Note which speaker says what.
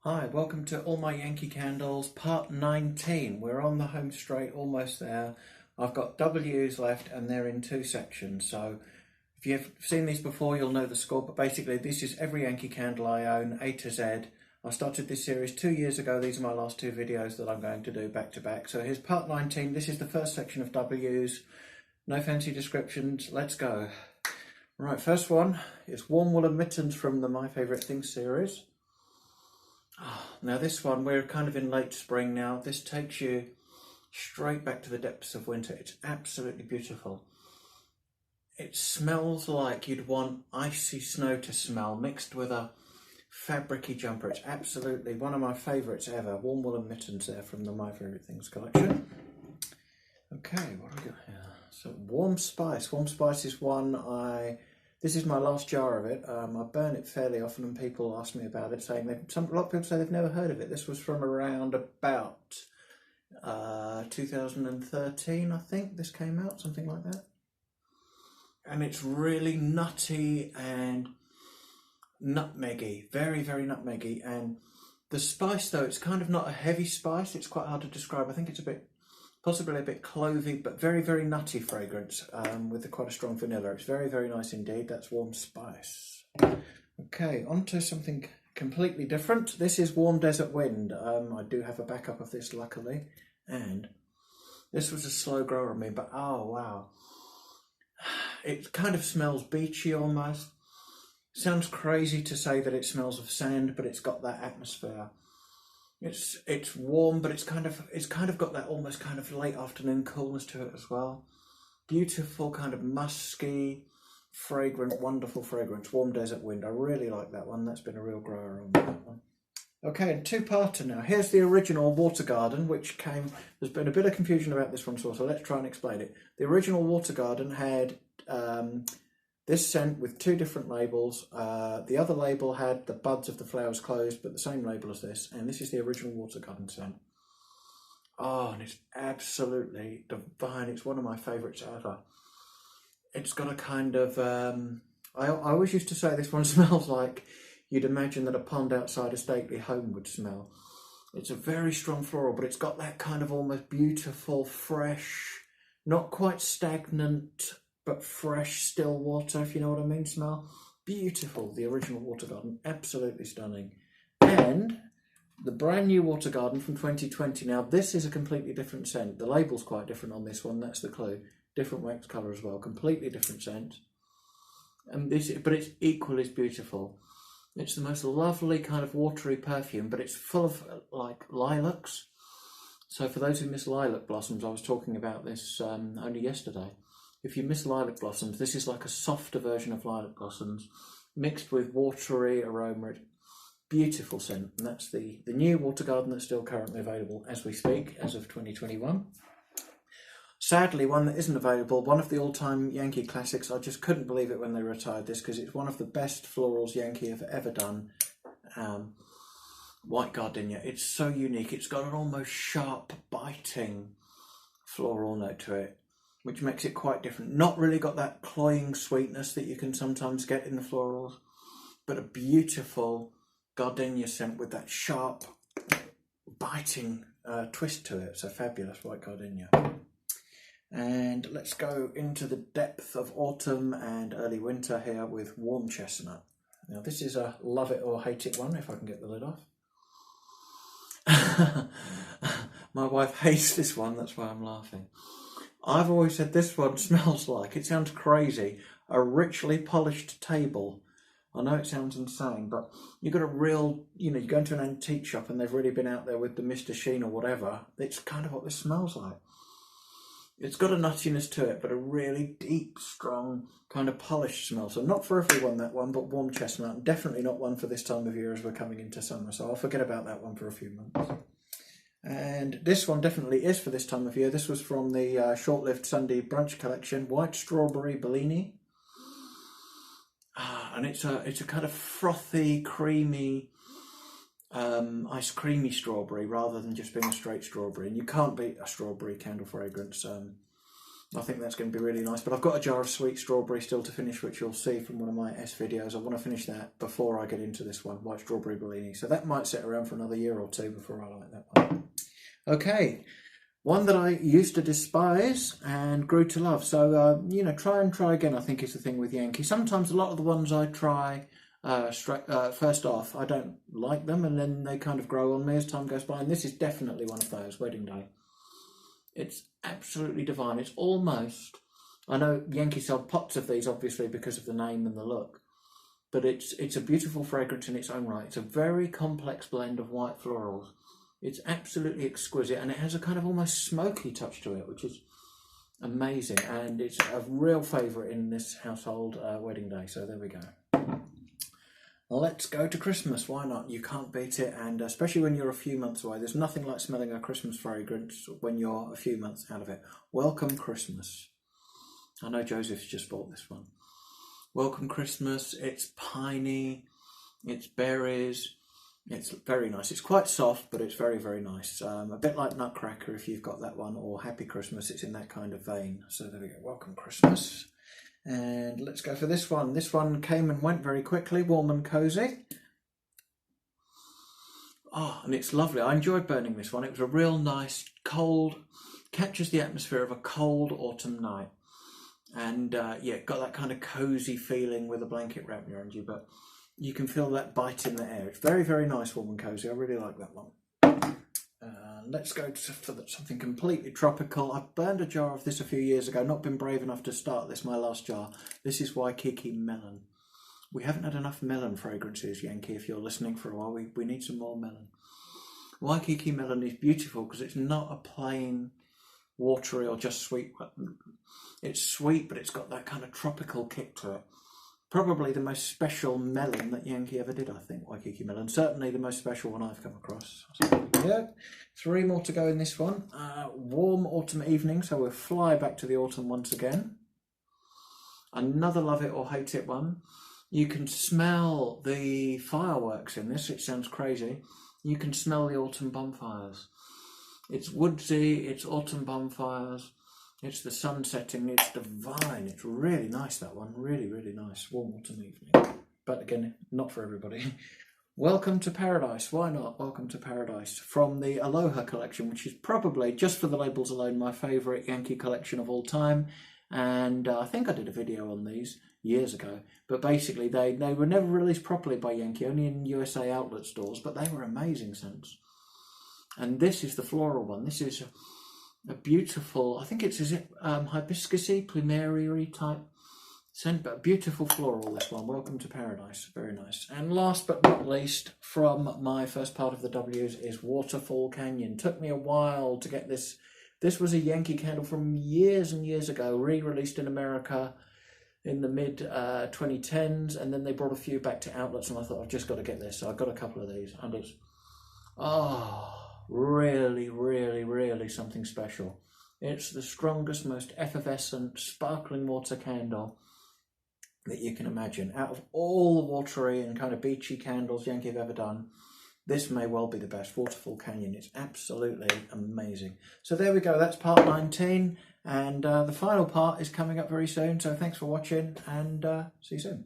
Speaker 1: Hi, welcome to All My Yankee Candles, part 19. We're on the home straight, almost there. I've got W's left and they're in two sections. So if you've seen these before, you'll know the score. But basically, this is every Yankee Candle I own, A to Z. I started this series 2 years ago. These are my last two videos that I'm going to do back to back. So here's part 19. This is the first section of W's. No fancy descriptions. Let's go. Right, first one is Warm Woolen Mittens from the My Favourite Things series. Now this one, we're kind of in late spring now. This takes you straight back to the depths of winter. It's absolutely beautiful. It smells like you'd want icy snow to smell, mixed with a fabricy jumper. It's absolutely one of my favourites ever. Warm Woolen Mittens there from the My Favourite Things collection. Okay, what do we got here? So Warm Spice. Warm Spice is one this is my last jar of it. I burn it fairly often and people ask me about it, saying a lot of people say they've never heard of it. This was from around about 2013, I think this came out, something like that. And it's really nutty and nutmeggy, very, very nutmeggy. And the spice though, it's kind of not a heavy spice. It's quite hard to describe. I think it's possibly a bit clovey, but very, very nutty fragrance with quite a strong vanilla. It's very, very nice indeed. That's Warm Spice. Okay, on to something completely different. This is Warm Desert Wind. I do have a backup of this, luckily. And this was a slow grower on me, but oh, wow. It kind of smells beachy almost. Sounds crazy to say that it smells of sand, but it's got that atmosphere. It's warm, but it's kind of got that almost kind of late afternoon coolness to it as well. Beautiful, kind of musky, fragrant, wonderful fragrance. Warm Desert Wind. I really like that one. That's been a real grower on that one. Okay, and two-parter now. Here's the original Water Garden, which came. There's been a bit of confusion about this one, so let's try and explain it. The original Water Garden had this scent with two different labels. The other label had the buds of the flowers closed, but the same label as this. And this is the original Water Garden scent. Oh, and it's absolutely divine. It's one of my favourites ever. It's got a kind of... I always used to say this one smells like you'd imagine that a pond outside a stately home would smell. It's a very strong floral, but it's got that kind of almost beautiful, fresh, not quite stagnant, but fresh, still water, if you know what I mean, smell. Beautiful, the original Water Garden, absolutely stunning. And the brand new Water Garden from 2020. Now, this is a completely different scent. The label's quite different on this one, that's the clue. Different wax colour as well, completely different scent. But it's equally as beautiful. It's the most lovely kind of watery perfume, but it's full of like lilacs. So for those who miss lilac blossoms, I was talking about this only yesterday. If you miss lilac blossoms, this is like a softer version of lilac blossoms mixed with watery aroma. Beautiful scent. And that's the new Water Garden that's still currently available as we speak, as of 2021. Sadly, one that isn't available, one of the all-time Yankee classics. I just couldn't believe it when they retired this because it's one of the best florals Yankee have ever done. White Gardenia. It's so unique. It's got an almost sharp, biting floral note to it, which makes it quite different. Not really got that cloying sweetness that you can sometimes get in the florals, but a beautiful gardenia scent with that sharp, biting twist to it. So fabulous, White Gardenia. And let's go into the depth of autumn and early winter here with Warm Chestnut. Now this is a love it or hate it one, if I can get the lid off. My wife hates this one, that's why I'm laughing. I've always said this one smells like, it sounds crazy, a richly polished table. I know it sounds insane, but you've got a real, you go into an antique shop and they've really been out there with the Mr. Sheen or whatever. It's kind of what this smells like. It's got a nuttiness to it, but a really deep, strong, kind of polished smell. So not for everyone, that one, but Warm Chestnut. And definitely not one for this time of year as we're coming into summer. So I'll forget about that one for a few months. And this one definitely is for this time of year. This was from the short-lived Sunday brunch collection, White Strawberry Bellini. And it's a kind of frothy, creamy, ice creamy strawberry rather than just being a straight strawberry. And you can't beat a strawberry candle fragrance. I think that's going to be really nice. But I've got a jar of sweet strawberry still to finish, which you'll see from one of my S videos. I want to finish that before I get into this one, white strawberry Bellini. So that might sit around for another year or two before I like that one. Okay, one that I used to despise and grew to love. So, you know, try and try again, I think is the thing with Yankee. Sometimes a lot of the ones I try first off, I don't like them, and then they kind of grow on me as time goes by. And this is definitely one of those, Wedding Day. It's absolutely divine. It's almost, I know Yankee sell pots of these, obviously, because of the name and the look, but it's a beautiful fragrance in its own right. It's a very complex blend of white florals. It's absolutely exquisite, and it has a kind of almost smoky touch to it, which is amazing, and it's a real favourite in this household, Wedding Day. So there we go. Let's go to Christmas. Why not? You can't beat it, and especially when you're a few months away. There's nothing like smelling a Christmas fragrance when you're a few months out of it. Welcome Christmas. I know Joseph's just bought this one. Welcome Christmas. It's piney, it's berries, it's very nice. It's quite soft, but it's very, very nice. A bit like Nutcracker if you've got that one, or Happy Christmas. It's in that kind of vein. So there we go. Welcome Christmas. And let's go for this one. This one came and went very quickly, warm and cosy. Oh, and it's lovely. I enjoyed burning this one. It was a real nice, cold, captures the atmosphere of a cold autumn night. And yeah, got that kind of cosy feeling with a blanket wrapped around you, but you can feel that bite in the air. It's very, very nice, warm and cosy. I really like that one. Let's go for something completely tropical. I burned a jar of this a few years ago, not been brave enough to start this, my last jar. This is Kiki Melon. We haven't had enough melon fragrances, Yankee, if you're listening for a while. We need some more melon. Kiki Melon is beautiful because it's not a plain watery or just sweet. It's sweet, but it's got that kind of tropical kick to it. Probably the most special melon that Yankee ever did, I think, Kiki Melon. Certainly the most special one I've come across. So, yeah, 3 more to go in this one. Warm autumn evening, so we'll fly back to the autumn once again. Another love it or hate it one. You can smell the fireworks in this. It sounds crazy. You can smell the autumn bonfires. It's woodsy, it's autumn bonfires. It's the sun setting, it's divine. It's really nice, that one. Really, really nice. Warm autumn evening. But again, not for everybody. Welcome to Paradise. Why not? Welcome to Paradise. From the Aloha collection, which is probably, just for the labels alone, my favourite Yankee collection of all time. And I think I did a video on these years ago. But basically, they were never released properly by Yankee, only in USA outlet stores. But they were amazing scents. And this is the floral one. This is a beautiful, I think it's, is it hibiscusy, plumeria type scent, but beautiful floral, this one. Welcome to Paradise. Very nice. And last but not least, from my first part of the W's, is Waterfall Canyon. Took me a while to get this. This was a Yankee Candle from years and years ago, re-released in America in the mid 2010s, and then they brought a few back to outlets, and I thought, I've just got to get this. So I got a couple of these, and it's, really, really, really something special. It's the strongest, most effervescent, sparkling water candle that you can imagine. Out of all the watery and kind of beachy candles Yankee have ever done, this may well be the best. Waterfall Canyon. It's absolutely amazing. So there we go. That's part 19. And the final part is coming up very soon. So thanks for watching, and see you soon.